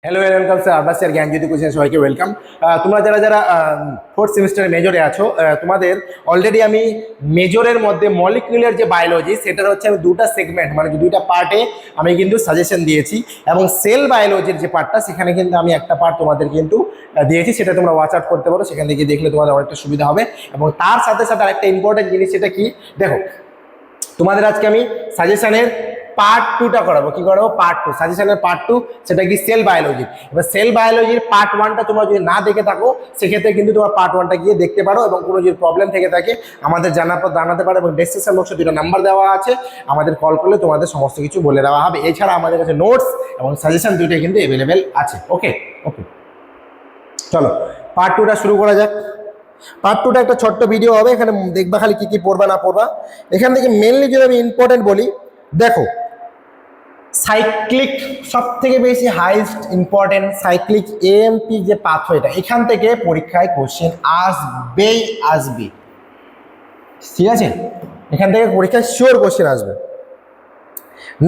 Hello welcome sir আব্বাসিয়ার জ্ঞানজ্যোতি coaching সবাইকে welcome. তোমরা যারা যারা ফোর্থ সেমিস্টারে মেজরে আছো, তোমাদের অলরেডি আমি মেজরের মধ্যে মলিকুলার যে বায়োলজি সেটার হচ্ছে আমি দুটা সেগমেন্ট মানে দুইটা পার্টে আমি কিন্তু সাজেশন দিয়েছি, এবং সেল বায়োলজির যে পার্টটা সেখানে কিন্তু আমি একটা পার্ট তোমাদের কিন্তু দিয়েছি, সেটা তোমরা ওয়াচ আউট করতে পারো, সেখান থেকে দেখলে তোমাদের অনেকটা সুবিধা হবে। এবং তার সাথে সাথে আরেকটা ইম্পর্টেন্ট জিনিস, সেটা কি দেখো, তোমাদের আজকে আমি সাজেশনের পার্ট 2টা করাবো। কি করাবো? পার্ট 2, সাজেশনের পার্ট 2, সেটা কি সেল বায়োলজি। এবার সেল বায়োলজির পার্ট 1টা তোমরা যদি না দেখে থাকো সেক্ষেত্রে কিন্তু তোমার পার্ট 1টা গিয়ে দেখতে পারো, এবং কোনো যদি প্রবলেম থেকে থাকে আমাদের জানাতে পারো, এবং ডেসক্রিপশন বক্সে দুটো নাম্বার দেওয়া আছে, আমাদের কল করলে তোমাদের সমস্ত কিছু বলে দেওয়া হবে। এছাড়া আমাদের কাছে নোটস এবং সাজেশন দুটোই কিন্তু অ্যাভেলেবেল আছে। ওকে ওকে, চলো পার্ট 2টা শুরু করা যাক। পার্ট 2টা একটা ছোট্ট ভিডিও হবে, এখানে দেখবা খালি কি কি পড়বা না পড়বা। এখান থেকে মেনলি যদি আমি ইম্পর্টেন্ট বলি, দেখো সাইক্লিক সব থেকে বেশি হাইস্ট ইম্পর্টেন্ট সাইক্লিক এএমপি যে পাথওয়েটা, এখান থেকে পরীক্ষায় কোশ্চেন আসবে, ঠিক আছে? এখান থেকে পরীক্ষায় শিওর কোশ্চেন আসবে।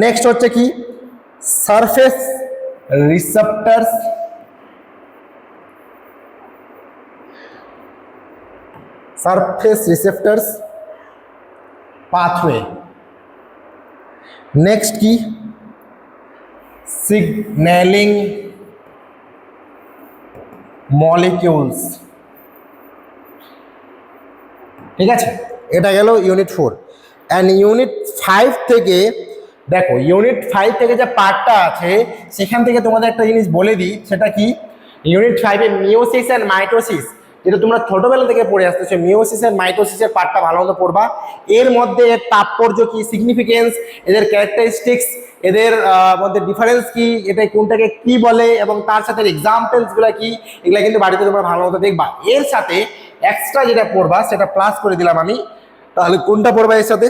নেক্সট হচ্ছে কি সারফেস রিসেপ্টরস, সারফেস রিসেপ্টরস পাথওয়ে। নেক্সট কি সিগন্যালিং মলিকিউলস, ঠিক আছে? এটা গেল ইউনিট 4। অ্যান্ড ইউনিট 5 থেকে দেখো, ইউনিট 5 থেকে যে পার্টটা আছে সেখান থেকে তোমাদের একটা জিনিস বলে দিই, সেটা কি ইউনিট 5-এ মিওসিস অ্যান্ড মাইটোসিস, যেটা তোমরা ছোটবেলা থেকে পড়ে আসতেছো, মিওসিস এন্ড মাইটোসিসের পার্টটা ভালো মতো পড়বা। এর মধ্যে এর তাৎপর্য কি, সিগনিফিকেন্স, এদের ক্যারেক্টারিস্টিক্স, এদের মধ্যে ডিফারেন্স কি, এটা কোনটাকে কি বলে, এবং তার সাথে এক্সাম্পলস গুলা কি, এগুলা কিন্তু বাড়িতে তোমরা ভালো মতো দেখবা। এর সাথে এক্সট্রা যেটা পড়বা সেটা প্লাস করে দিলাম আমি। তাহলে কোনটা পড়বা এর সাথে?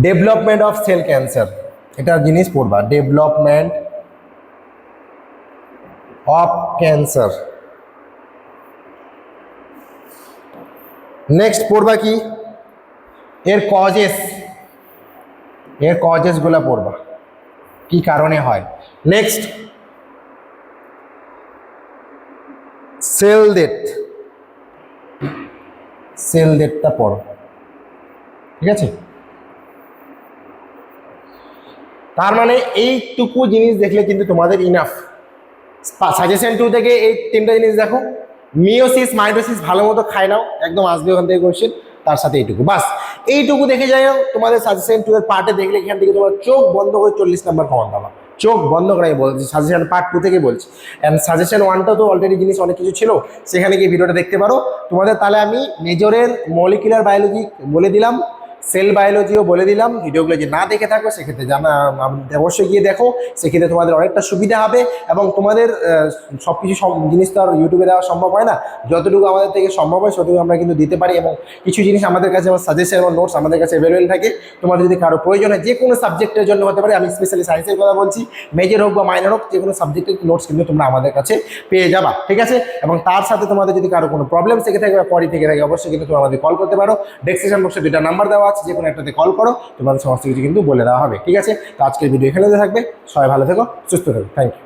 ডেভেলপমেন্ট অফ সেল ক্যান্সার, এটা জিনিস পড়বা, ডেভেলপমেন্ট অফ ক্যান্সার। নেক্সট পড়বা কি এর কজেস গুলা পড়বা, কি কারণে হয়। নেক্সট সেল ডেথটা পড়ো, ঠিক আছে? তার মানে এইটুকু জিনিস দেখলে কিন্তু তোমাদের ইনাফ। সাজেশন 2 থেকে এই 3টা জিনিস দেখো, মিওসিস মাইটোসিস ভালো মতো খাই নাও, একদম আসবে ওখান থেকে কোশ্চেন, তার সাথে এইটুকু বাস, এইটুকু দেখে যাও। তোমাদের সাজেশন 2 এর পার্টে দেখলে এখান থেকে তোমার চোখ বন্ধ করে 40 নাম্বার কমান পাবা, চোখ বন্ধ করাই বলছি, সাজেশন পার্ট 2 থেকে বলছি। অ্যান্ড সাজেশন 1টা তো অলরেডি জিনিস অনেক কিছু ছিল, সেখানে গিয়ে ভিডিওটা দেখতে পারো তোমাদের। তাহলে আমি মেজরের মলিকুলার বায়োলজি বলে দিলাম, সেল বায়োলজিও বলে দিলাম। ভিডিওগুলো যে না দেখে থাকো সেক্ষেত্রে অবশ্যই গিয়ে দেখো, সেক্ষেত্রে তোমাদের অনেকটা সুবিধা হবে। এবং তোমাদের সব কিছু জিনিস তো আর ইউটিউবে দেওয়া সম্ভব হয় না, যতটুকু আমাদের থেকে সম্ভব হয় ততটুকু আমরা কিন্তু দিতে পারি। এবং কিছু জিনিস আমাদের কাছে আমার সাজেশন এবং নোটস আমাদের কাছে অ্যাভেলেবেল থাকে। তোমাদের যদি কারো প্রয়োজন হয় যে কোনো সাবজেক্টের জন্য হতে পারে, আমি স্পেশালি সায়েন্সের কথা বলছি, মেজর হোক বা মাইনর হোক, যে কোনো সাবজেক্টের নোটস কিন্তু তোমরা আমাদের কাছে পেয়ে যাবা, ঠিক আছে? এবং তার সাথে তোমাদের যদি কারো কোনো প্রবলেম থেকে থাকে বা পরি থেকে থাকে, অবশ্যই কিন্তু তোমরা আমাদের কল করতে পারো। ডেসক্রিপশন বক্সে 2টা নাম্বার দেওয়া আছে, যে কোনো একটাতে কল করো, তোমাদের সমস্ত কিছু কিন্তু বলে দেওয়া হবে, ঠিক আছে? তো আজকের ভিডিও এখানে থাকবে। সবাই ভালো থেকো, সুস্থ থেকো, থ্যাংক ইউ।